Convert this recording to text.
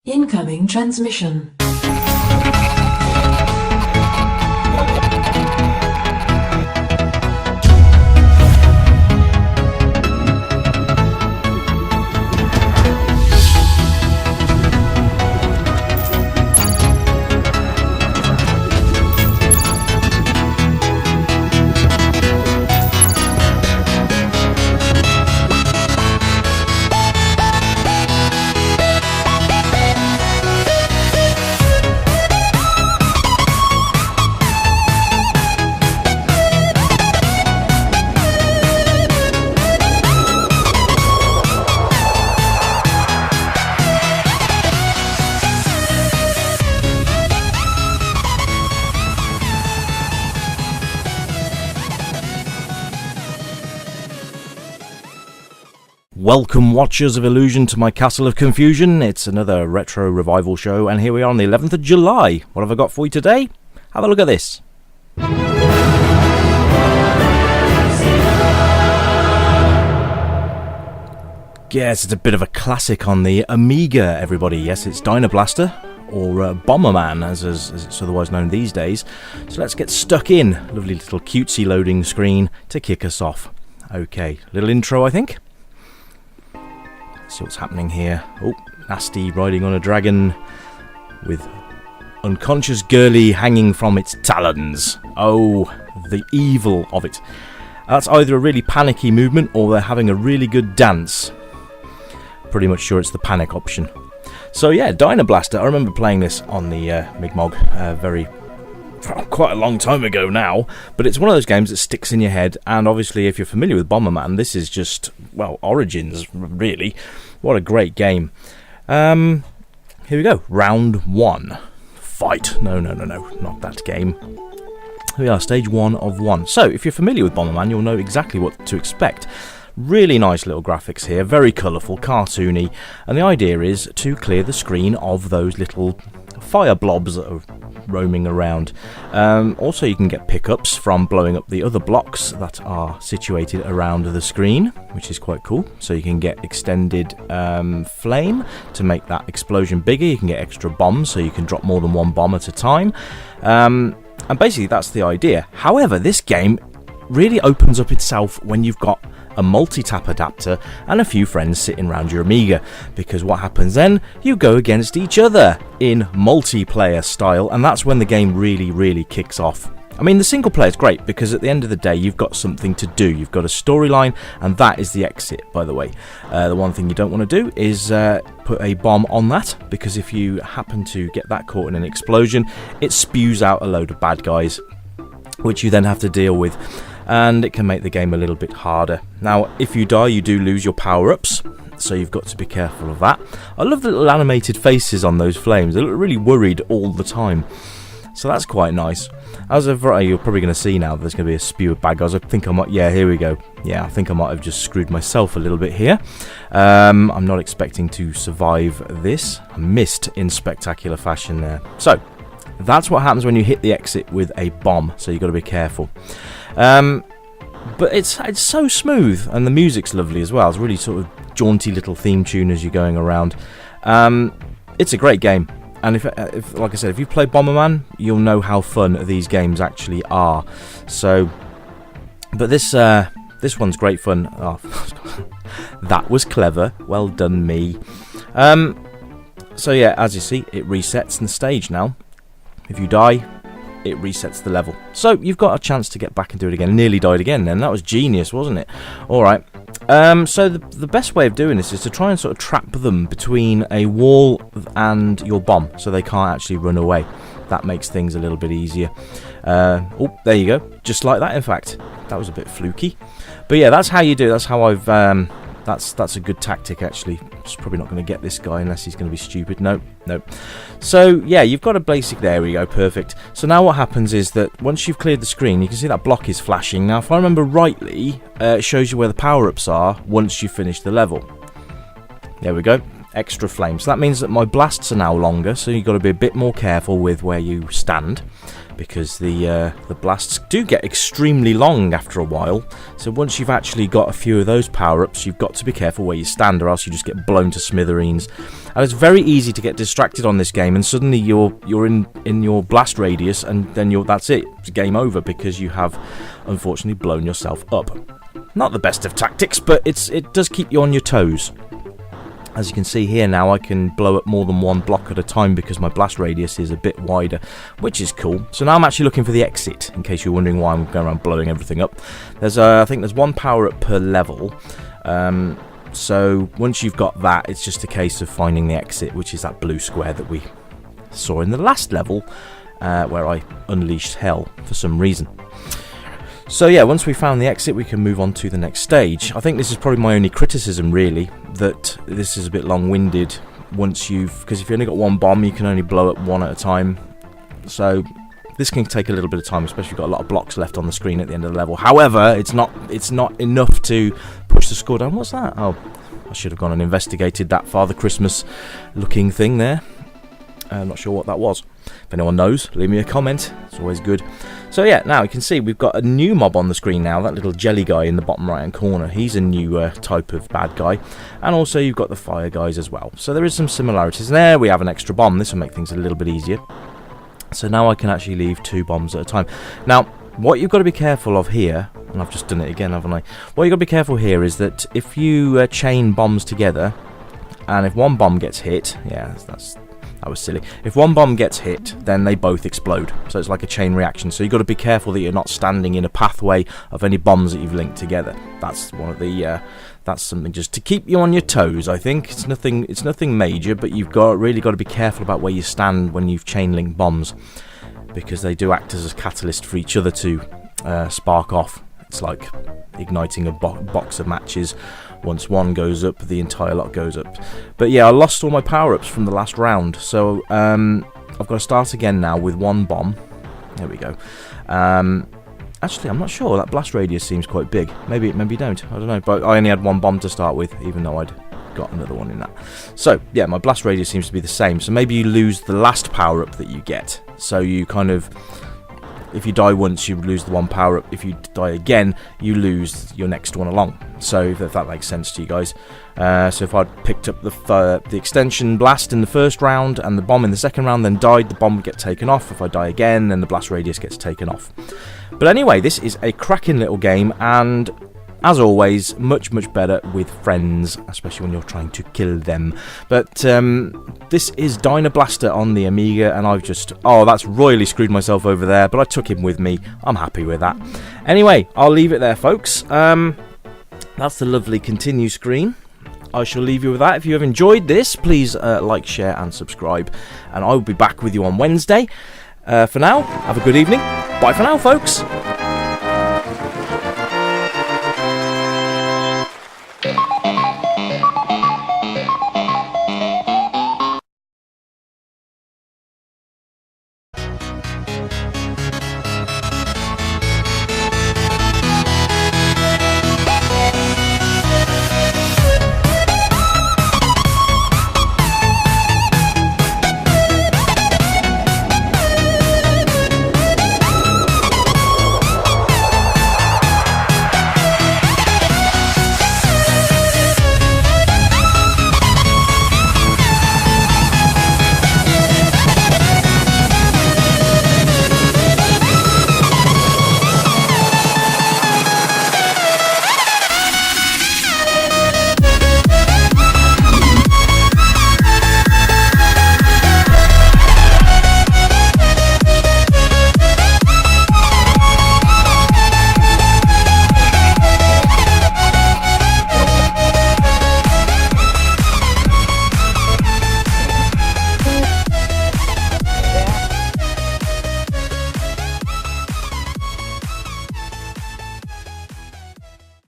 Incoming transmission. Welcome, watchers of Illusion, to my Castle of Confusion. It's another retro revival show, and here we are on the 11th of July. What have I got for you today? Have a look at this. Yes, it's a bit of a classic on the Amiga, everybody. Yes, it's Dynablaster, or Bomberman, as it's otherwise known these days. So let's get stuck in. Lovely little cutesy loading screen to kick us off. Okay, little intro, I think. See what's happening here. Oh, nasty riding on a dragon with unconscious girly hanging from its talons. Oh, the evil of it. That's either a really panicky movement or they're having a really good dance. Pretty much sure it's the panic option. So yeah, Dynablaster. I remember playing this on the Migmog quite a long time ago now, but it's one of those games that sticks in your head, and obviously if you're familiar with Bomberman, this is just, well, origins, really. What a great game. Here we go, round one. Fight. No, not that game. Here we are, stage 1 of 1. So, if you're familiar with Bomberman, you'll know exactly what to expect. Really nice little graphics here, very colourful, cartoony, and the idea is to clear the screen of those little fire blobs that are roaming around. Also, you can get pickups from blowing up the other blocks that are situated around the screen, which is quite cool. So you can get extended flame to make that explosion bigger. You can get extra bombs, so you can drop more than one bomb at a time. And basically, that's the idea. However, this game really opens up itself when you've got a multi-tap adapter and a few friends sitting around your Amiga, because what happens then? You go against each other in multiplayer style, and that's when the game really kicks off. I mean, the single player is great because at the end of the day you've got something to do, you've got a storyline, and that is the exit, by the way. The one thing you don't want to do is put a bomb on that, because if you happen to get that caught in an explosion, it spews out a load of bad guys, which you then have to deal with, and it can make the game a little bit harder. Now, if you die, you do lose your power-ups, so you've got to be careful of that. I love the little animated faces on those flames. They look really worried all the time, so that's quite nice. As of right, you're probably going to see now there's going to be a spew of bad guys. I think I might, yeah, here we go. Yeah, I think I might have just screwed myself a little bit here. I'm not expecting to survive this. I missed in spectacular fashion there. So, that's what happens when you hit the exit with a bomb, so you've got to be careful. But it's so smooth, and the music's lovely as well. It's a really sort of jaunty little theme tune as you're going around. It's a great game, and if like I said, if you play Bomberman, you'll know how fun these games actually are. So, but this one's great fun. Oh, that was clever. Well done, me. So yeah, as you see, it resets in the stage now. If you die, it resets the level. So you've got a chance to get back and do it again. Nearly died again then. That was genius, wasn't it? Alright. So the best way of doing this is to try and sort of trap them between a wall and your bomb, so they can't actually run away. That makes things a little bit easier. Oh, there you go. Just like that, in fact. That was a bit fluky. But yeah, that's how you do it. That's how I've... That's a good tactic, actually. Just probably not going to get this guy unless he's going to be stupid. Nope. So, yeah, you've got a basic... There we go, perfect. So now what happens is that once you've cleared the screen, you can see that block is flashing. Now, if I remember rightly, it shows you where the power-ups are once you finish the level. There we go. extra flame. So that means that my blasts are now longer, so you've got to be a bit more careful with where you stand, because the blasts do get extremely long after a while. So once you've actually got a few of those power-ups, you've got to be careful where you stand, or else you just get blown to smithereens. And it's very easy to get distracted on this game, and suddenly you're in your blast radius, and then that's it. It's game over, because you have unfortunately blown yourself up. Not the best of tactics, but it does keep you on your toes. As you can see here now, I can blow up more than one block at a time because my blast radius is a bit wider, which is cool. So now I'm actually looking for the exit, in case you're wondering why I'm going around blowing everything up. I think there's one power-up per level. So once you've got that, it's just a case of finding the exit, which is that blue square that we saw in the last level, where I unleashed hell for some reason. So yeah, once we found the exit, we can move on to the next stage. I think this is probably my only criticism, really, that this is a bit long-winded because if you only got one bomb, you can only blow up one at a time. So this can take a little bit of time, especially if you've got a lot of blocks left on the screen at the end of the level. However, it's not enough to push the score down. What's that? Oh, I should have gone and investigated that Father Christmas looking thing there. I'm not sure what that was. If anyone knows, leave me a comment. It's always good. So yeah, now you can see we've got a new mob on the screen now. That little jelly guy in the bottom right hand corner. He's a new type of bad guy. And also you've got the fire guys as well. So there is some similarities. There we have an extra bomb. This will make things a little bit easier. So now I can actually leave 2 bombs at a time. Now, what you've got to be careful of here, and I've just done it again, haven't I? What you've got to be careful here is that if you chain bombs together, and if one bomb gets hit, yeah, that was silly. If one bomb gets hit, then they both explode. So it's like a chain reaction. So you've got to be careful that you're not standing in a pathway of any bombs that you've linked together. That's one of the. That's something just to keep you on your toes. I think it's nothing major, but you've really got to be careful about where you stand when you've chain linked bombs, because they do act as a catalyst for each other to spark off. It's like igniting a box of matches. Once one goes up, the entire lot goes up. But yeah, I lost all my power-ups from the last round, so I've got to start again now with 1 bomb. There we go. Actually, I'm not sure. That blast radius seems quite big. Maybe you don't. I don't know. But I only had 1 bomb to start with, even though I'd got another one in that. So yeah, my blast radius seems to be the same. So maybe you lose the last power-up that you get. So you kind of... If you die once, you lose the 1 power-up. If you die again, you lose your next one along. So if that makes sense to you guys. So if I'd picked up the extension blast in the first round and the bomb in the second round, then died, the bomb would get taken off. If I die again, then the blast radius gets taken off. But anyway, this is a cracking little game, and as always, much better with friends, especially when you're trying to kill them. But this is Dynablaster on the Amiga, and I've just... Oh, that's royally screwed myself over there, but I took him with me. I'm happy with that. Anyway, I'll leave it there, folks. That's the lovely continue screen. I shall leave you with that. If you have enjoyed this, please like, share, and subscribe. And I will be back with you on Wednesday. For now, have a good evening. Bye for now, folks.